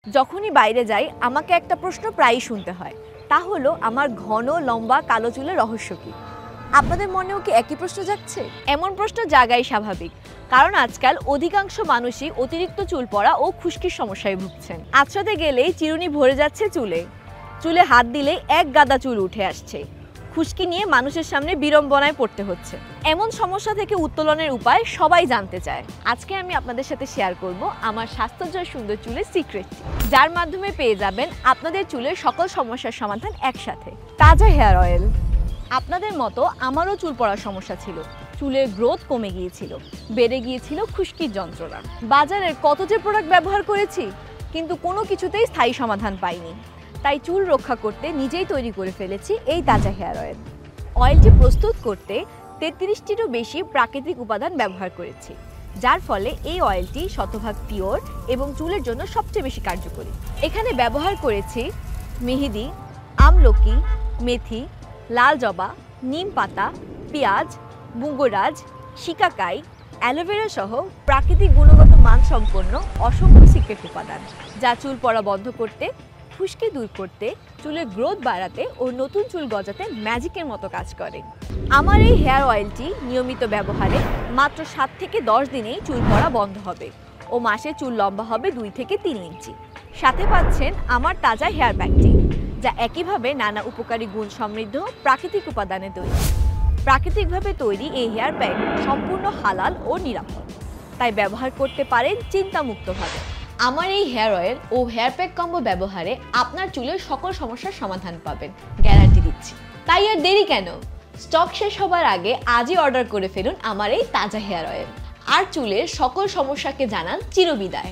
যখনই বাইরে যাই আমাকে একটা প্রশ্ন প্রায়ই শুনতে হয়, তা হলো আমার ঘন লম্বা কালো চুলের রহস্য কী। আপনাদের মনেও কি একই প্রশ্ন জাগছে? এমন প্রশ্ন জাগাই স্বাভাবিক, কারণ আজকাল অধিকাংশ মানুষই অতিরিক্ত চুল পড়া ও খুশকির সমস্যায় ভুগছেন। আঁচড়াতে গেলেই চিরুনি ভরে যাচ্ছে চুলে, চুলে হাত দিলে এক গাদা চুল উঠে আসছে, খুশকি নিয়ে মানুষের সামনে বিড়ম্বনায় পড়তে হচ্ছে। এমন সমস্যা থেকে উত্তোলনের উপায় সবাই জানতে চায়। আজকে আমি আপনাদের সাথে শেয়ার করব আমার স্বাস্থ্যজয় সুন্দর চুলের সিক্রেটটি, যার মাধ্যমে পেয়ে যাবেন আপনাদের চুলের সকল সমস্যার সমাধান একসাথে। তাজা হেয়ার অয়েল। আপনাদের মতো আমারও চুল পড়ার সমস্যা ছিল, চুলের গ্রোথ কমে গিয়েছিল, বেড়ে গিয়েছিল খুশকির যন্ত্রণা। বাজারের কত যে প্রোডাক্ট ব্যবহার করেছি, কিন্তু কোনো কিছুতেই স্থায়ী সমাধান পাইনি। তাই চুল রক্ষা করতে নিজেই তৈরি করে ফেলেছি এই তাজা হেয়ার অয়েল। অয়েলটি প্রস্তুত করতে 33টিরও বেশি প্রাকৃতিক উপাদান ব্যবহার করেছি, যার ফলে এই অয়েলটি শতভাগ পিওর এবং চুলের জন্য সবচেয়ে বেশি কার্যকরী। এখানে ব্যবহার করেছি মেহেদি, আমলকি, মেথি, লাল জবা, নিম পাতা, পেঁয়াজ, মুগরাজ, শিকাকাই, অ্যালোভেরা সহ প্রাকৃতিক গুণগত মানসম্পন্ন অসংখ্য সিক্রেট উপাদান, যা চুল পড়া বন্ধ করতে, খুশকি দূর করতে, চুলের গ্রোথ বাড়াতে ও নতুন চুল গজাতে ম্যাজিকের মতো কাজ করে। আমার এই হেয়ার অয়েলটি নিয়মিত ব্যবহারে মাত্র 7 থেকে 10 দিনেই চুল পড়া বন্ধ হবে ও মাসে চুল লম্বা হবে 2 থেকে 3 ইঞ্চি। সাথে পাচ্ছেন আমার তাজা হেয়ার প্যাকটি, যা একইভাবে নানা উপকারী গুণ সমৃদ্ধ প্রাকৃতিক উপাদানে তৈরি। প্রাকৃতিকভাবে তৈরি এই হেয়ার প্যাক সম্পূর্ণ হালাল ও নিরাপদ, তাই ব্যবহার করতে পারেন চিন্তামুক্তভাবে। আমার এই হেয়ার অয়েল ও হেয়ার প্যাক কম্বো ব্যবহারে আপনার চুলের সকল সমস্যার সমাধান পাবেন, গ্যারান্টি দিচ্ছি। তাই আর দেরি কেন? স্টক শেষ হবার আগে আজই অর্ডার করে ফেলুন আমার এই তাজা হেয়ার অয়েল, আর চুলের সকল সমস্যাকে জানান চিরবিদায়।